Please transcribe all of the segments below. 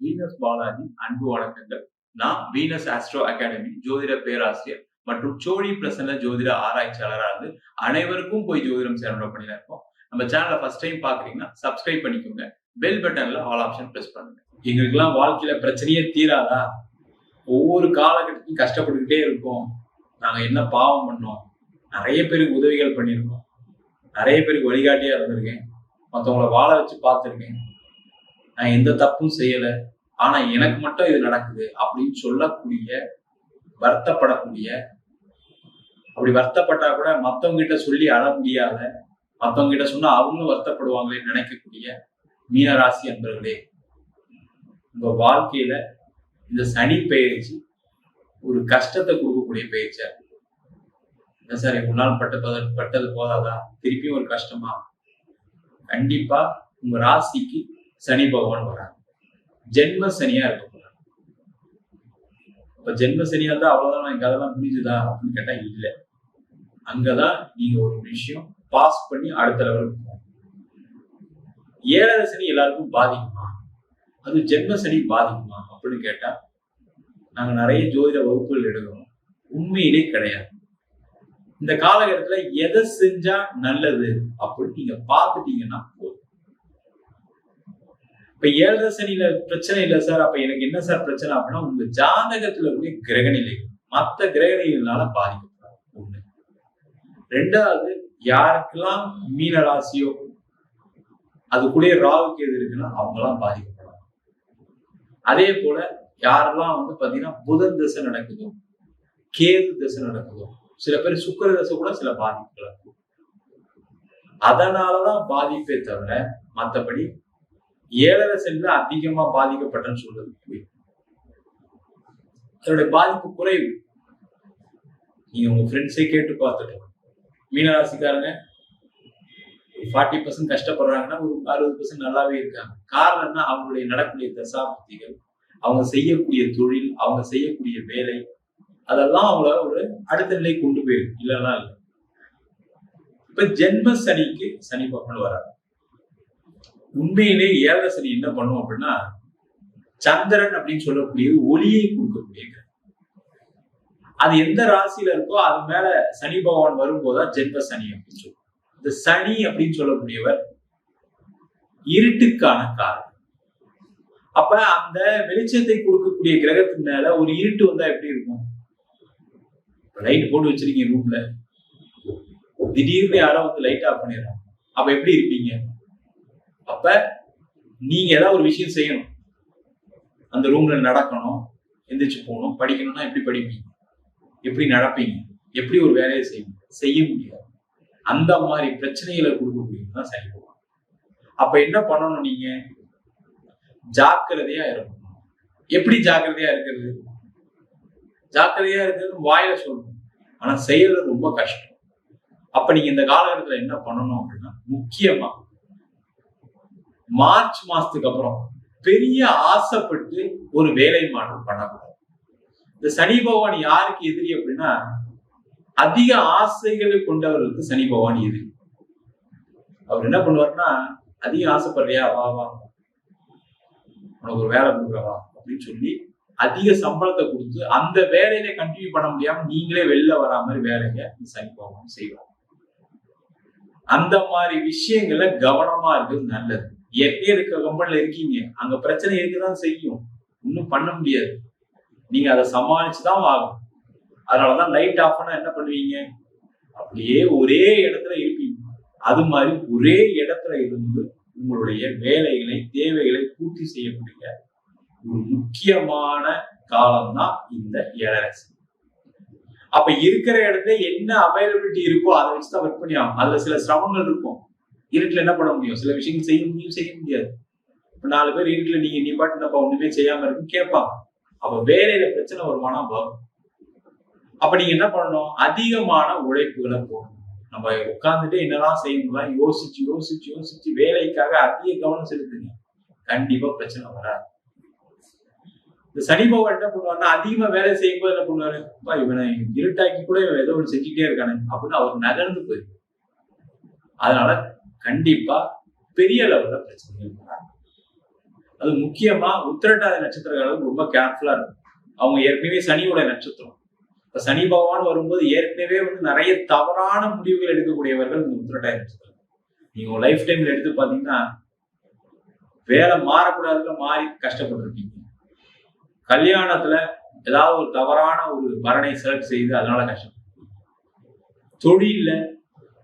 Venus Balaji அன்பு வணக்கங்கள். நான் வீனஸ் ஆஸ்ட்ரோ அகாடமி ஜோதிட பேராசிரியர் மற்றும் சோழி பிரசன்ன ஜோதிட ஆராய்ச்சியாளராக இருந்து அனைவருக்கும் போய் ஜோதிடம் சேனல் பண்ணிட்டு இருக்கோம். நம்ம சேனலை ஃபர்ஸ்ட் டைம் பாக்குறீங்கன்னா சப்ஸ்கிரைப் பண்ணிக்கோங்க. பெல் பட்டன்ல ஆல் ஆப்ஷன் பிரஸ் பண்ணுங்க. எங்களுக்கெல்லாம் வாழ்க்கையில பிரச்சனையே தீராதா? ஒவ்வொரு காலகட்டத்தையும் கஷ்டப்பட்டுக்கிட்டே இருக்கோம். நாங்க என்ன பாவம் பண்ணோம்? நிறைய பேருக்கு உதவிகள் பண்ணியிருக்கோம். நிறைய பேருக்கு வழிகாட்டியா இருந்திருக்கேன். மற்றவங்களை வாழ வச்சு பார்த்துருக்கேன். நான் எந்த தப்பும் செய்யல, ஆனா எனக்கு மட்டும் இது நடக்குது அப்படின்னு சொல்லக்கூடிய, வருத்தப்படக்கூடிய, அப்படி வருத்தப்பட்டா கூட மத்தவங்க கிட்ட சொல்லி அழ முடியாத, மத்தவங்க கிட்ட சொன்னா அவங்களும் வருத்தப்படுவாங்களே நினைக்கக்கூடிய மீனராசி அன்பர்களே, உங்க வாழ்க்கையில இந்த சனி பயிற்சி ஒரு கஷ்டத்தை கொடுக்கக்கூடிய பயிற்சியா இருக்கு. சார் முன்னால் பட்டது போதாதா, திருப்பியும் ஒரு கஷ்டமா? கண்டிப்பா உங்க ராசிக்கு சனி பகவான் வராங்க. ஜென்ம சனியா இருக்க போறாங்க. அப்ப ஜென்ம சனியா இருந்தா அவ்வளவுதான் எனக்கு அதெல்லாம் புரிஞ்சுதா அப்படின்னு கேட்டா இல்ல. அங்கதான் நீங்க ஒரு விஷயம் பாஸ் பண்ணி அடுத்த லெவலுக்கு போகணும். 7வது சனி எல்லாருக்கும் பாதிக்குமா? அது ஜென்ம சனி பாதிக்குமா அப்படின்னு கேட்டா நாங்க நிறைய ஜோதிட வகுப்புகள் எடுக்கிறோம். உண்மையிலே கிடையாது. இந்த காலகட்டத்துல எதை செஞ்சா நல்லது அப்படின்னு நீங்க பாத்துட்டீங்கன்னா போதும். இப்ப 7வது சனியில பிரச்சனை இல்லை சார், அப்ப எனக்கு என்ன சார் பிரச்சனை அப்படின்னா உங்க ஜாதகத்துல கூடிய கிரகநிலை மற்ற கிரகநிலைகளால பாதிக்கப்படும். ஒண்ணு. 2வது, யாருக்கெல்லாம் மீன ராசியோ அது கூட ராகுக்கு எது இருக்குன்னா அவங்க எல்லாம் பாதிக்கப்படும். அதே போல யாரெல்லாம் பாத்தீங்கன்னா புதன் தசை நடக்குதோ, கேது தசை நடக்குதோ, சில பேர் சுக்கிர தசை கூட சில பாதிப்புகள் இருக்கும். அதனாலதான் பாதிப்பே தவிர மற்றபடி 7வது சனியில அதிகமா பாதிக்கப்பட்டன்னு சொல்றது அதோட பாதிப்பு குறைவு. நீங்க உங்க ஃப்ரெண்ட்ஸே கேட்டு பார்த்துட்டு மீனராசிக்காரங்க 40% கஷ்டப்படுறாங்கன்னா ஒரு 60% நல்லாவே இருக்காங்க. காரணம் என்ன? அவங்களுடைய நடக்கூடிய தசாபுத்திகள், அவங்க செய்யக்கூடிய தொழில், அவங்க செய்யக்கூடிய வேலை, அதெல்லாம் அவங்கள ஒரு அடுத்த நிலை கொண்டு போயிருக்கு. இல்லைன்னா இல்லை. இப்ப ஜென்ம சனிக்கு சனி பகவான் வராது. உண்மையிலே 7வது சனி என்ன பண்ணும் அப்படின்னா சந்திரன் அப்படின்னு சொல்லக்கூடியது ஒளியை கொடுக்கக்கூடிய கிரகம். அது எந்த ராசியில இருக்கோ அது மேல சனி பகவான் வரும்போதுதான் ஜென்ம சனி அப்படின்னு சொல்லுவோம். இந்த சனி அப்படின்னு சொல்லக்கூடியவர் இருட்டுக்கான காரணம். அப்ப அந்த வெளிச்சத்தை கொடுக்கக்கூடிய கிரகத்தின் மேல ஒரு இருட்டு வந்தா எப்படி இருக்கும்? லைட் போட்டு வச்சிருக்கீங்க ரூம்ல, திடீர்னு யாரோ லைட் ஆஃப் பண்ணிடுறாங்க. அப்ப எப்படி இருப்பீங்க? அப்ப நீங்க ஏதாவது ஒரு விஷயம் செய்யணும். அந்த ரூம்ல நடக்கணும், எந்திரிச்சு போகணும், படிக்கணும்னா எப்படி படிப்பீங்க? எப்படி நடப்பீங்க? எப்படி ஒரு வேலையை செய்ய முடியாது. அந்த மாதிரி பிரச்சனைகளை கொடுக்கக்கூடியதுதான் சனி பகவான். அப்ப என்ன பண்ணணும்? நீங்க ஜாக்கிரதையா இருக்கணும். எப்படி ஜாக்கிரதையா இருக்கிறது? ஜாக்கிரதையா இருக்கிறது வாயில சொல்லணும், ஆனா செய்யறது ரொம்ப கஷ்டம். அப்ப நீங்க இந்த காலகட்டத்துல என்ன பண்ணணும் அப்படின்னா, முக்கியமா மார்ச் மாசத்துக்கு அப்புறம் பெரிய ஆசைப்பட்டு ஒரு வேலை மாற்றம் பண்ணக்கூடாது. இந்த சனி பகவான் யாருக்கு எதிரி அப்படின்னா, அதிக ஆசைகளை கொண்டவர்களுக்கு சனி பகவான் எதிரி. அவர் என்ன பண்ணுவாருன்னா, அதிக ஆசைப்படுறியா, வா வா உனக்கு ஒரு வேலை கொடுக்குறவா அப்படின்னு சொல்லி அதிக சம்பளத்தை கொடுத்து அந்த வேலையில கண்டினியூ பண்ண முடியாம நீங்களே வெளில வரா மாதிரி வேலைங்க சனி பகவான் செய்வாங்க. அந்த மாதிரி விஷயங்கள்ல கவனமா இருக்கிறது நல்லது. ஏற்கனவே இருக்க கம்பெனில இருக்கீங்க, அங்க பிரச்சனை இருக்குதான் செய்யும், ஒன்னும் பண்ண முடியாது. நீங்க அதை சமாளிச்சுதான் ஆகும். அதனாலதான் லைட் ஆஃப் பண்ணா என்ன பண்ணுவீங்க? அப்படியே ஒரே இடத்துல இருப்பீங்க. அது மாதிரி ஒரே இடத்துல இருந்து உங்களுடைய வேலைகளை, தேவைகளை பூர்த்தி செய்யக்கூடிய ஒரு முக்கியமான காலம் தான் இந்த 7வது சனி. அப்ப இருக்கிற இடத்துல என்ன அவைலபிலிட்டி இருக்கோ அதை வச்சுதான் ஒர்க் பண்ணி ஆகும். அதுல சில சிரமங்கள் இருக்கும். இருட்டுல என்ன பண்ண முடியும்? சில விஷயங்கள் செய்ய முடியும், செய்ய முடியாது. இப்ப 4 பேர் இருட்டுல நீ பாட்டு என்னப்பா ஒண்ணுமே செய்யாம இருக்குன்னு கேட்பாங்க. அப்ப வேலையில பிரச்சனை வருமானம் வரும். அப்ப நீங்க என்ன பண்ணணும்? அதிகமான உழைப்புகளை போடணும். நம்ம உட்கார்ந்துட்டு என்னெல்லாம் செய்யணும் யோசிச்சு யோசிச்சு யோசிச்சு வேலைக்காக அதிக கவனம் செலுத்துங்க. கண்டிப்பா பிரச்சனை வராது. இந்த சனி பகவான் என்ன பண்ணுவாருன்னா, அதிகமா வேலை செய்யும் போது என்ன பண்ணுவாரு? இவனை இருட்டாக்கி கூட இவன் ஏதோ ஒன்று செஞ்சுட்டே இருக்கானு அப்படின்னு அவர் நகர்ந்து போயிருக்கு. அதனால கண்டிப்பா பெரிய அளவுல பிரச்சனைகள் வராது. அது முக்கியமா உத்திரட்டாதி நட்சத்திரக்காரர்கள் ரொம்ப கேர்ஃபுல்லா இருக்கும். அவங்க ஏற்கனவே சனியோட நட்சத்திரம். இப்ப சனி பகவான் வரும்போது ஏற்கனவே நிறைய தவறான முடிவுகள் எடுக்கக்கூடியவர்கள் இந்த உத்திரட்டாதி நட்சத்திரம். நீங்க உங்க லைஃப் டைம்ல எடுத்து பாத்தீங்கன்னா வேலை மாறக்கூடாதுல மாறி கஷ்டப்பட்டிருப்பீங்க. கல்யாணத்துல ஏதாவது ஒரு தவறான ஒரு வரனை செலக்ட் செய்து அதனால கஷ்டப்பட்டு, தொழில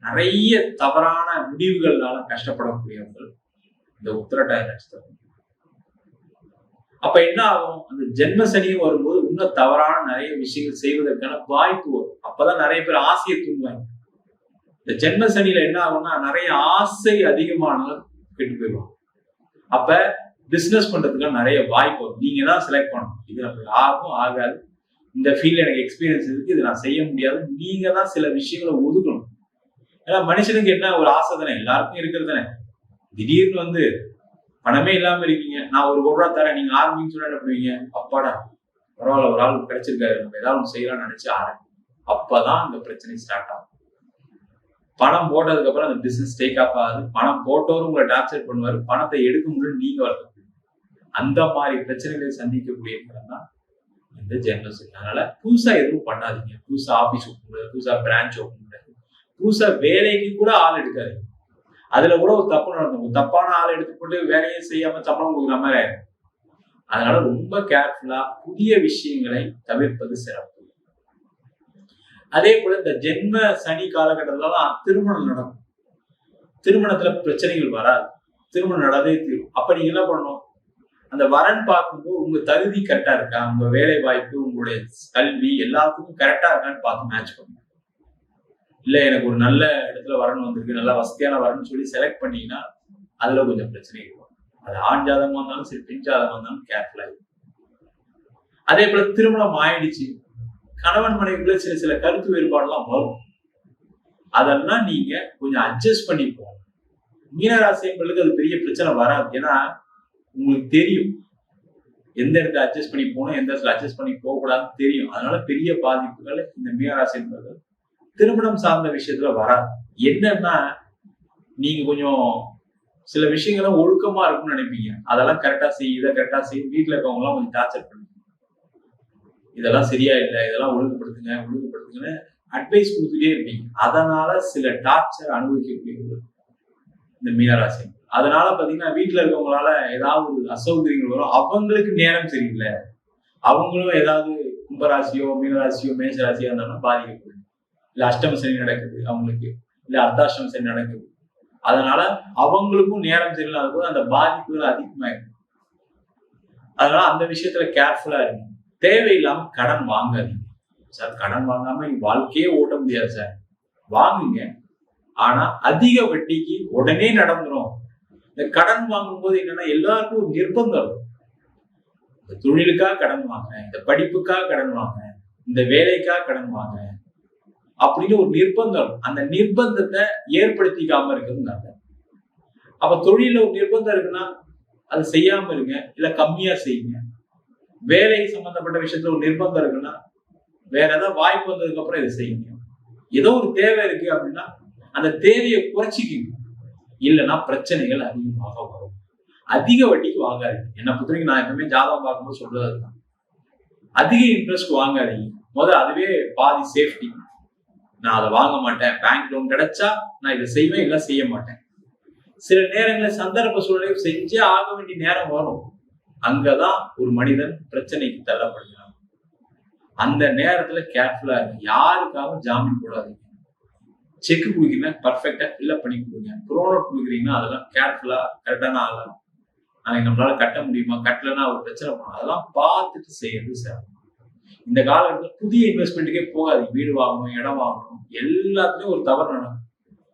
நிறைய தவறான முடிவுகள்னால கஷ்டப்படக்கூடியவர்கள் இந்த உத்திரட்டாதி நட்சத்திரம். அப்ப என்ன ஆகும், அந்த ஜென்ம சனியும் வரும்போது இன்னும் தவறான நிறைய விஷயங்கள் செய்வதற்கான வாய்ப்பு வரும். அப்பதான் நிறைய பேர் ஆசையை தூங்குவாங்க. இந்த ஜென்ம சனியில என்ன ஆகும்னா நிறைய ஆசை அதிகமானவங்க கெட்டு போயிடுவாங்க. அப்ப பிசினஸ் பண்றதுக்கு நிறைய வாய்ப்பு வரும். நீங்க தான் செலக்ட் பண்ணணும். இது நமக்கு ஆகும் ஆகாது, இந்த ஃபீல்ட்ல எனக்கு எக்ஸ்பீரியன்ஸ் இருக்கு, இது நான் செய்ய முடியாது, நீங்க தான் சில விஷயங்களை ஒதுக்கணும். ஏன்னா மனுஷனுக்கு என்ன ஒரு ஆசை தானே, எல்லாருக்கும் இருக்கிறது தானே. திடீர்னு பணமே இல்லாம இருக்கீங்க, நான் ஒரு ரூபா தரேன், நீங்க ஆரம்பிங்க சொன்னா என்ன பண்ணுவீங்க? அப்பாடா பரவாயில்ல, ஒரு ஆள் கிடைச்சிருக்காரு, நம்ம ஏதாவது ஒன்று செய்யலாம்னு நினைச்சு ஆரம்பி. அப்பதான் இந்த பிரச்சனை ஸ்டார்ட் ஆகும். பணம் போட்டதுக்கு அப்புறம் அந்த பிசினஸ் டேக் ஆஃப் ஆகுது. பணம் போட்டவரும் உங்களை டார்ச்சர் பண்ணுவாரு, பணத்தை எடுக்க முடியும் நீங்க வருத்தப்படுவீங்க. அந்த மாதிரி பிரச்சனைகளை சந்திக்கக்கூடிய தான் இந்த ஜென்ம சனி. அதனால புதுசா எதுவும் பண்ணாதீங்க. புதுசா ஆபீஸ் ஓப்பன் பண்ணாது, புதுசா பிரான்ச் ஓப்பன் பண்ணாது, புதுசா வேலைக்கு கூட ஆள் எடுக்காதீங்க. அதுல கூட ஒரு தப்பு நடக்கும். தப்பான ஆளை எடுத்து போட்டு வேலையை செய்யாம சம்பளம் கொடுக்குற மாதிரி ஆயிடும். அதனால ரொம்ப கேர்ஃபுல்லா புதிய விஷயங்களை தவிர்ப்பது சிறப்பு. அதே போல இந்த ஜென்ம சனி காலகட்டத்துலதான் திருமணம் நடக்கும். திருமணத்துல பிரச்சனைகள் வராது, திருமணம் நடந்தே தீரும். அப்ப நீங்க என்ன பண்ணணும், அந்த வரன் பார்க்கும்போது உங்க தகுதி கரெக்டா இருக்கா, உங்க வேலை வாய்ப்பு, உங்களுடைய கல்வி எல்லாத்துக்கும் கரெக்டா இருக்கான்னு பார்த்து மேட்ச் பண்ணுங்க. இல்ல எனக்கு ஒரு நல்ல இடத்துல வரணும் வந்திருக்கு, நல்ல வசதியான வரணும்னு சொல்லி செலக்ட் பண்ணீங்கன்னா அதுல கொஞ்சம் பிரச்சனை இருக்கும். அது ஆண் ஜாதகமா இருந்தாலும் சரி, பெண் ஜாதகமா இருந்தாலும் கேர்ஃபுல்லா இருக்கும். அதே போல திருமணம் ஆயிடுச்சு, கணவன் மனைவிக்குள்ள சில சில கருத்து வேறுபாடுலாம் வரும். அதெல்லாம் நீங்க கொஞ்சம் அட்ஜஸ்ட் பண்ணி போகணும். மீனராசிங்களுக்கு அது பெரிய பிரச்சனை வராது. ஏன்னா உங்களுக்கு தெரியும் எந்த இடத்துல அட்ஜஸ்ட் பண்ணி போகணும், எந்த இடத்துல அட்ஜஸ்ட் பண்ணி போக கூடாதுன்னு தெரியும். அதனால பெரிய பாதிப்புகள் இந்த மீனராசிஎன்பர்கள் திருமணம் சார்ந்த விஷயத்துல வராது. என்னன்னா நீங்க கொஞ்சம் சில விஷயங்கள ஒழுக்கமா இருக்கும்னு நினைப்பீங்க. அதெல்லாம் கரெக்டா செய், இதை கரெக்டா செய், வீட்டுல இருக்கவங்க எல்லாம் கொஞ்சம் டார்ச்சர் பண்ணுங்க. இதெல்லாம் சரியா இல்லை, இதெல்லாம் ஒழுங்குபடுத்துங்க ஒழுங்குபடுத்துங்கன்னு அட்வைஸ் கொடுத்துட்டே இருப்பீங்க. அதனால சில டார்ச்சர் அனுபவிக்கக்கூடியவர்கள் இந்த மீனராசி. அதனால பாத்தீங்கன்னா வீட்டுல இருக்கவங்களால ஏதாவது ஒரு அசௌகரியங்கள் வரும். அவங்களுக்கு நேரம் சரியில்லை, அவங்களும் ஏதாவது கும்பராசியோ மீனராசியோ மேஷராசியோ இருந்தாலும் பாதிக்கப்படும். இல்ல அஷ்டம சனி நடக்குது அவங்களுக்கு, இல்ல அர்த்தாஷ்டம சனி நடக்குது, அதனால அவங்களுக்கும் நேரம் சரியில்லாத போது அந்த பாதிப்புகள் அதிகமாயிடும். அதனால அந்த விஷயத்துல கேர்ஃபுல்லா இருக்கும். தேவையில்லாம கடன் வாங்காதீங்க. சார் கடன் வாங்காம வாழ்க்கையே ஓட்ட முடியாது சார், வாங்குங்க. ஆனா அதிக வட்டிக்கு உடனே நடந்துரும். இந்த கடன் வாங்கும் போது என்னன்னா எல்லாருக்கும் ஒரு நிர்பந்தம். இந்த தொழிலுக்காக கடன் வாங்குறேன், இந்த படிப்புக்காக கடன் வாங்குறேன், இந்த வேலைக்காக கடன் வாங்குறேன் அப்படின்னு ஒரு நிர்பந்தம். அந்த நிர்பந்தத்தை ஏற்படுத்திக்காம இருக்கிறது நல்லது. அப்ப தொழில ஒரு நிர்பந்தம் இருக்குன்னா அதை செய்யாம இருங்க, இல்ல கம்மியா செய்யுங்க. வேலை சம்பந்தப்பட்ட விஷயத்துல ஒரு நிர்பந்தம் இருக்குன்னா வேற ஏதாவது வாய்ப்பு வந்ததுக்கு அப்புறம் இதை செய்யுங்க. ஏதோ ஒரு தேவை இருக்கு அப்படின்னா அந்த தேவையை குறைச்சிக்கிங்க. இல்லைன்னா பிரச்சனைகள் அதிகமாக வரும். அதிக வட்டிக்கு வாங்காதீங்க. என்னை பொறுத்தவரைக்கும் நான் எப்பவுமே ஜாதகம் பார்க்கும்போது சொல்றது அதுதான். அதிக இன்ட்ரெஸ்ட் வாங்காதீங்க. முதல்ல அதுவே பாதி சேஃப்டி. நான் அதை வாங்க மாட்டேன், பேங்க் லோன் கிடைச்சா நான் இதை செய்வேன், இல்லை செய்ய மாட்டேன். சில நேரங்களில் சந்தர்ப்ப சூழ்நிலை செஞ்சே ஆக வேண்டிய நேரம் வரும். அங்கதான் ஒரு மனிதன் பிரச்சனைக்கு தள்ளப்படுகிறான். அந்த நேரத்துல கேர்ஃபுல்லா இருக்கு. யாருக்காகவும் ஜாமீன் போடாதீங்க. செக் கொடுக்கீங்கன்னா பர்ஃபெக்டா ஃபில்அப் பண்ணி கொடுங்க. ப்ரோனோட் கொடுக்குறீங்கன்னா அதெல்லாம் கேர்ஃபுல்லா கரெக்டான ஆகலாம். நாளைக்கு நம்மளால கட்ட முடியுமா, கட்டலன்னா ஒரு பிரச்சனை பண்ணும். அதெல்லாம் பார்த்துட்டு செய்யறது சார். இந்த காலகட்டத்தில் புதிய இன்வெஸ்ட்மெண்ட்டுக்கே போகாதீங்க. வீடு வாங்கணும், இடம் வாங்கணும், எல்லாத்துலயும் ஒரு தவறு நடக்கும்.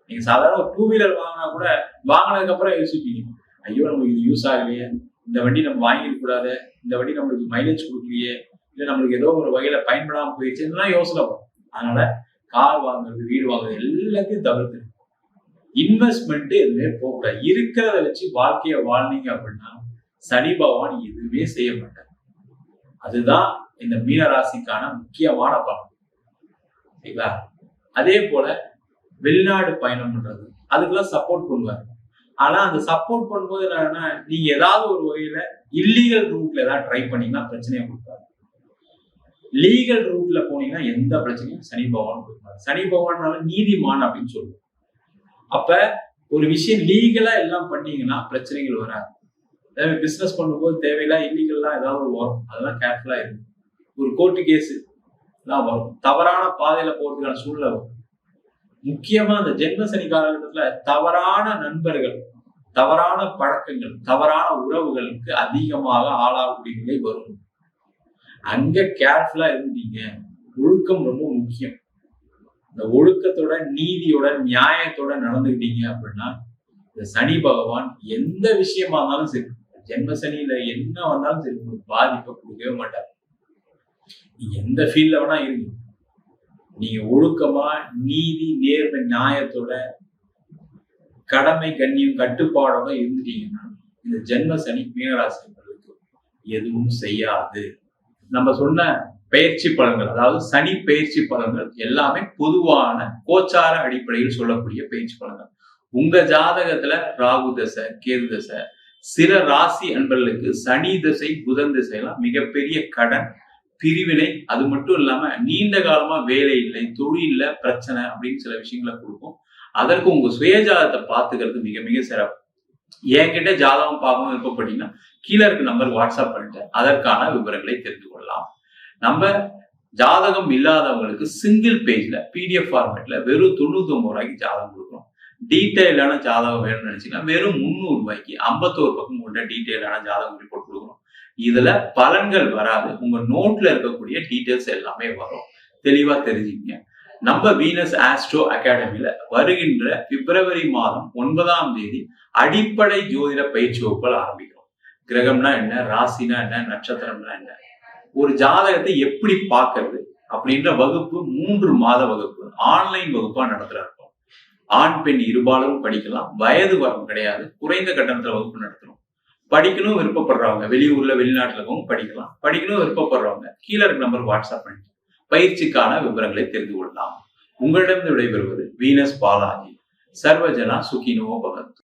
நீங்க சாதாரண ஒரு 2 வீலர் வாங்கினா கூட வாங்கினதுக்கு அப்புறம் யோசிப்பீங்க, ஐயோ நம்மளுக்கு இது யூஸ் ஆகலையே, இந்த வண்டி நம்ம வாங்கிக்க கூடாது, இந்த வண்டி நம்மளுக்கு மைலேஜ் கொடுக்கலையே, இல்லை நம்மளுக்கு ஏதோ ஒரு வகையில பயன்படாம போயிடுச்சு, இதெல்லாம் யோசனை வரும். அதனால கார் வாங்குறது, வீடு வாங்குறது எல்லாத்தையும் தவிர்த்து இன்வெஸ்ட்மெண்ட் எதுவுமே போகக்கூடாது. இருக்கிறத வச்சு வாழ்க்கைய வாழ்ந்தீங்க அப்படின்னா சனி பகவான் எதுவுமே செய்ய மாட்டார். அதுதான் இந்த மீனராசிக்கான முக்கியமான பலன். சரிங்களா? அதே போல வெளிநாடு பயணம் பண்றது அதுக்கெல்லாம் சப்போர்ட் பண்ணுவார். ஆனா அந்த சப்போர்ட் பண்ணும்போது என்னன்னா, நீங்க ஏதாவது ஒரு வகையில இல்லீகல் ரூட்ல ஏதாவது ட்ரை பண்ணீங்கன்னா பிரச்சனையை கொடுக்காது. லீகல் ரூட்ல போனீங்கன்னா எந்த பிரச்சனையும் சனி பகவான் கொடுப்பாரு. சனி பகவான்னால நீதிமான் அப்படின்னு சொல்லுவோம். அப்ப ஒரு விஷயம் லீகலா எல்லாம் பண்ணீங்கன்னா பிரச்சனைகள் வராது. பிசினஸ் பண்ணும்போது தேவையில்லா இல்லீகல்லாம் ஏதாவது வரும். அதெல்லாம் கேர்ஃபுல்லா இருக்கும். ஒரு கோர்ட்டு கேஸ் எல்லாம் வரும். தவறான பாதையில போறதுக்கான சூழ்நிலை வரும். முக்கியமா அந்த ஜென்ம சனி காலகட்டத்துல தவறான நண்பர்கள், தவறான பழக்கங்கள், தவறான உறவுகளுக்கு அதிகமாக ஆளாகக்கூடிய நிலை வரும். அங்க கேர்ஃபுல்லா இருந்தீங்க. ஒழுக்கம் ரொம்ப முக்கியம். இந்த ஒழுக்கத்தோட, நீதியோட, நியாயத்தோட நடந்துக்கிட்டீங்க அப்படின்னா இந்த சனி பகவான் எந்த விஷயமா இருந்தாலும் சரி, ஜென்ம சனியில என்ன வந்தாலும் சரி, உங்களுக்கு பாதிப்பை கொடுக்கவே மாட்டார். நீங்க எந்த ஃபீல்ட்ல வேணா இருங்க. நீங்க ஒழுக்கமா, நீதி, நேர்மை, நியாயத்தோட, கடமை, கண்ணியம், கட்டுப்பாடோட இருந்துட்டீங்கன்னா இந்த ஜென்ம சனி மீனராசினர்களுக்கு எதுவும் செய்யாது. நம்ம சொன்ன பயிற்சி பலன்கள், அதாவது சனி பயிற்சி பலன்கள் எல்லாமே பொதுவான கோச்சார அடிப்படையில் சொல்லக்கூடிய பயிற்சி பலன்கள். உங்க ஜாதகத்துல ராகு தசை, கேது தசை, சில ராசி அன்பர்களுக்கு சனி திசை, புதன் திசையெல்லாம் மிகப்பெரிய கடன், பிரிவினை, அது மட்டும் இல்லாம நீண்ட காலமா வேலை இல்லை, தொழில்ல பிரச்சனை அப்படின்னு சில விஷயங்களை கொடுக்கும். அதற்கு உங்க சுயஜாதகத்தை பார்த்துக்கிறது மிக மிக சிறப்பு. என்கிட்ட ஜாதகம் பார்க்கணும் விருப்பப்பட்டீங்கன்னா கீழே இருக்க நம்பர் வாட்ஸ்அப் பண்ணிட்டு அதற்கான விவரங்களை தெரிந்து கொள்ளலாம். நம்ம ஜாதகம் இல்லாதவங்களுக்கு சிங்கிள் பேஜ்ல பிடிஎஃப் ஃபார்மேட்ல வெறும் 99 ரூபாய்க்கு ஜாதகம் கொடுக்குறோம். டீட்டெயிலான ஜாதகம் வேணும்னு நினைச்சீங்கன்னா வெறும் 300 ரூபாய்க்கு 51 பக்கம் கொண்ட டீட்டெயிலான ஜாதகம் ரிப்போர்ட் கொடுக்குறோம். இதுல பலன்கள் வராது, உங்க நோட்ல இருக்கக்கூடிய டீட்டெயில்ஸ் எல்லாமே வரும். தெளிவா தெரிஞ்சுக்கங்க. நம்ம வீனஸ் ஆஸ்ட்ரோ அகாடமியில வருகின்ற பிப்ரவரி மாதம் 9ஆம் தேதி அடிப்படை ஜோதிட பயிற்சி வகுப்புகள் ஆரம்பிக்கிறோம். கிரகம்னா என்ன, ராசினா என்ன, நட்சத்திரம்னா என்ன, ஒரு ஜாதகத்தை எப்படி பார்க்கறது அப்படின்ற வகுப்பு 3 மாத வகுப்பு ஆன்லைன் வகுப்பா நடத்துறோம். ஆண் பெண் இருபாலரும் படிக்கலாம். வயது வரம்பு கிடையாது. குறைந்த கட்டணத்துல வகுப்பு நடத்துறோம். படிக்கணும் விருப்பப்படுறவங்க, வெளியூர்ல வெளிநாட்டுல இருக்கவங்க படிக்கலாம். படிக்கணும் விருப்பப்படுறவங்க கீழே இருக்க நம்பர் வாட்ஸ்அப் பண்ணி பயிற்சிக்கான விவரங்களை தெரிந்து கொள்ளலாம். உங்களிடம் விடைபெறுவது வீனஸ் பாலாஜி. சர்வஜனா சுகினோ பவந்து.